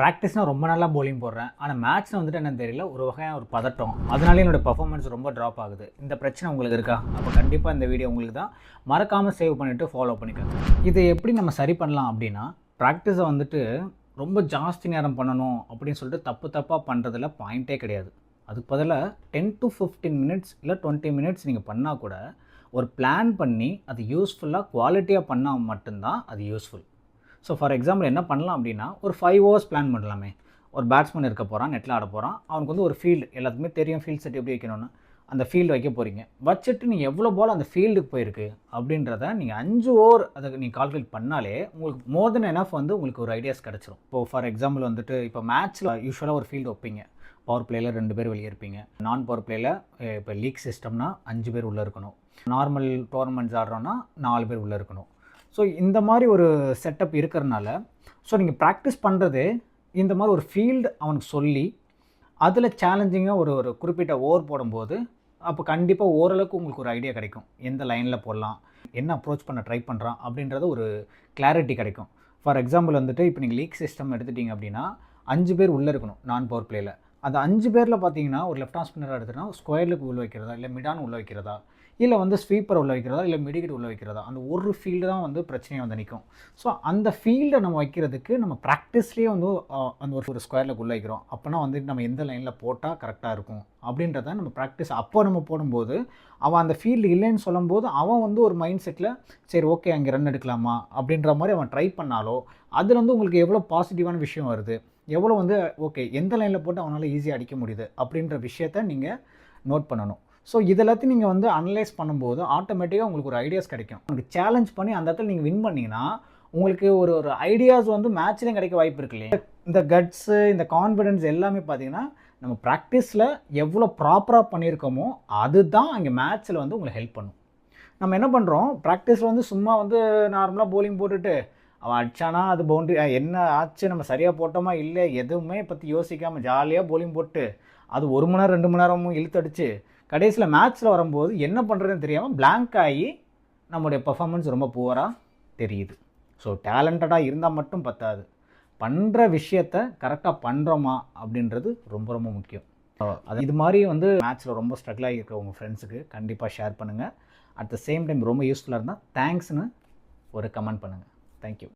ப்ராக்டிஸ்னால் ரொம்ப நல்லா பவுலிங் போடுறேன். ஆனால் மேட்ச்சில் வந்துட்டு என்னன்னு தெரியல, ஒரு வகையான ஒரு பதட்டம். அதனால என்னோடய பர்ஃபார்மன்ஸ் ரொம்ப ட்ராப் ஆகுது. இந்த பிரச்சனை உங்களுக்கு இருக்கா? அப்போ கண்டிப்பாக இந்த வீடியோ உங்களுக்கு தான். மறக்காமல் சேவ் பண்ணிவிட்டு ஃபாலோ பண்ணிக்கோங்க. இதை எப்படி நம்ம சரி பண்ணலாம் அப்படின்னா, ப்ராக்டிஸை வந்துட்டு ரொம்ப ஜாஸ்தி நேரம் பண்ணணும் அப்படின்னு சொல்லிட்டு தப்பாக பண்ணுறதுல பாயிண்ட்டே கிடையாது. அதுக்கு பதிலாக 10 to 15 மினிட்ஸ் இல்லை 20 மினிட்ஸ் நீங்கள் பண்ணால் கூட ஒரு பிளான் பண்ணி அது யூஸ்ஃபுல்லாக குவாலிட்டியாக பண்ணால் மட்டும்தான் அது யூஸ்ஃபுல். ஸோ ஃபார் எக்ஸாம்பிள் என்ன பண்ணலாம் அப்படின்னா, ஒரு 5 ஹவர்ஸ் பிளான் பண்ணலாமே. ஒரு பேட்ஸ்மேன் இருக்க போகிறான், நெட்டில் ஆட போகிறான். அவனுக்கு வந்து ஒரு ஃபீல்டு எல்லாத்துக்குமே தெரியும், ஃபீல்ட் செட் எப்படி வைக்கணும்னு. அந்த ஃபீல்டு வைக்க போகிறீங்க. வச்சுட்டு நீங்கள் எவ்வளோ பால் அந்த ஃபீல்டுக்கு போயிருக்கு அப்படின்றத நீங்கள் 5 ஓவர் அதை நீங்கள் கால்குலேட் பண்ணாலே உங்களுக்கு மோர் தென் எனஃப் வந்து உங்களுக்கு ஒரு ஐடியாஸ் கிடச்சிரும். இப்போது ஃபார் எக்ஸாம்பிள் வந்துட்டு இப்போ மேட்ச்சில் யூஸ்வலாக ஒரு ஃபீல்டு வைப்பீங்க. பவர் பிளேயில் 2 பேர் வெளியே இருப்பீங்க. நான் பவர் பிளேயில் இப்போ லீக் சிஸ்டம்னா 5 பேர் உள்ளே இருக்கணும். நார்மல் டோர்னமெண்ட்ஸ் ஆடுறோன்னா 4 பேர் உள்ளே இருக்கணும். ஸோ இந்த மாதிரி ஒரு செட்டப் இருக்கிறனால ஸோ நீங்கள் ப்ராக்டிஸ் பண்ணுறது இந்த மாதிரி ஒரு ஃபீல்டு அவனுக்கு சொல்லி அதில் சேலஞ்சிங்காக ஒரு குறிப்பிட்ட ஓவர் போடும்போது அப்போ கண்டிப்பாக ஓரளவுக்கு உங்களுக்கு ஒரு ஐடியா கிடைக்கும். எந்த லைனில் போடலாம், என்ன அப்ரோச் பண்ண ட்ரை பண்ணுறான் அப்படின்றது ஒரு கிளாரிட்டி கிடைக்கும். ஃபார் எக்ஸாம்பிள் வந்துட்டு இப்போ நீங்கள் லீக் சிஸ்டம் எடுத்துட்டிங்க அப்படின்னா 5 பேர் உள்ளே இருக்கணும் நான் பவர் பிளேயில். அந்த 5 பேரில் பார்த்தீங்கன்னா ஒரு லெஃப்ட் ஹாண்ட் ஸ்பின்னராக எடுத்துனா ஸ்கொயருக்கு உள்ள வைக்கிறதா, இல்லை மிடான் உள்ள வைக்கிறதா, இல்லை வந்து ஸ்வீப்பர் உள்ள வைக்கிறதா, இல்லை மிடிகேட் உள்ள வைக்கிறதா, அந்த ஒரு ஃபீல்டு தான் வந்து பிரச்சனையாக வந்து நிற்கும். ஸோ அந்த ஃபீல்டை நம்ம வைக்கிறதுக்கு நம்ம ப்ராக்டிஸ்லேயே வந்து அந்த ஒரு ஸ்கொயரில் உள்ள வைக்கிறோம். அப்போனா வந்து நம்ம எந்த லைனில் போட்டால் கரெக்டாக இருக்கும் அப்படின்றத நம்ம ப்ராக்டிஸ் அப்போ நம்ம போடும்போது அவன் அந்த ஃபீல்டு இல்லைன்னு சொல்லும்போது அவன் வந்து ஒரு மைண்ட் செட்டில் சரி ஓகே அங்கே ரன் எடுக்கலாமா அப்படின்ற மாதிரி அவன் ட்ரை பண்ணாலோ அதில் வந்து உங்களுக்கு எவ்வளோ பாசிட்டிவான விஷயம் வருது, எவ்வளோ வந்து ஓகே எந்த லைனில் போட்டு அவனால் ஈஸியாக அடிக்க முடியுது அப்படின்ற விஷயத்த நீங்கள் நோட் பண்ணணும். ஸோ இதெல்லாத்தையும் நீங்கள் வந்து அனலைஸ் பண்ணும்போது ஆட்டோமேட்டிக்காக உங்களுக்கு ஒரு ஐடியாஸ் கிடைக்கும். உங்களுக்கு சேலஞ்ச் பண்ணி அந்த இடத்துல நீங்கள் வின் பண்ணிங்கன்னா உங்களுக்கு ஒரு ஐடியாஸ் வந்து மேட்ச்லேயும் கிடைக்க வாய்ப்பு இருக்கு இல்லையா. இந்த கட்ஸு, இந்த கான்ஃபிடென்ஸ் எல்லாமே பார்த்தீங்கன்னா நம்ம ப்ராக்டிஸில் எவ்வளோ ப்ராப்பராக பண்ணியிருக்கோமோ அதுதான் அங்கே மேட்ச்சில் வந்து உங்களுக்கு ஹெல்ப் பண்ணும். நம்ம என்ன பண்ணுறோம், ப்ராக்டிஸில் வந்து சும்மா வந்து நார்மலாக போலிங் போட்டுட்டு அவன் அடிச்சானா அது பவுண்ட்ரி என்ன ஆச்சு, நம்ம சரியாக போட்டோமா இல்லை எதுவுமே பற்றி யோசிக்காமல் ஜாலியாக போலிங் போட்டு அது 1 மணி நேரம் 2 மணி நேரமும் இழுத்தடிச்சு கடைசியில் மேட்ச்சில் வரும்போது என்ன பண்ணுறதுன்னு தெரியாமல் பிளாங்க் ஆகி நம்முடைய பர்ஃபார்மன்ஸ் ரொம்ப புவராக தெரியுது. ஸோ டேலண்டடாக இருந்தால் மட்டும் பத்தாது, பண்ணுற விஷயத்த கரெக்டாக பண்ணுறோமா அப்படின்றது ரொம்ப ரொம்ப முக்கியம். அது இது மாதிரி வந்து மேட்ச்சில் ரொம்ப ஸ்ட்ரகிள் ஆகியிருக்க உங்கள் ஃப்ரெண்ட்ஸுக்கு கண்டிப்பாக ஷேர் பண்ணுங்கள். அட் த சேம் டைம் ரொம்ப யூஸ்ஃபுல்லாக இருந்தால் தேங்க்ஸ்னு ஒரு கமெண்ட் பண்ணுங்கள். தேங்க்யூ.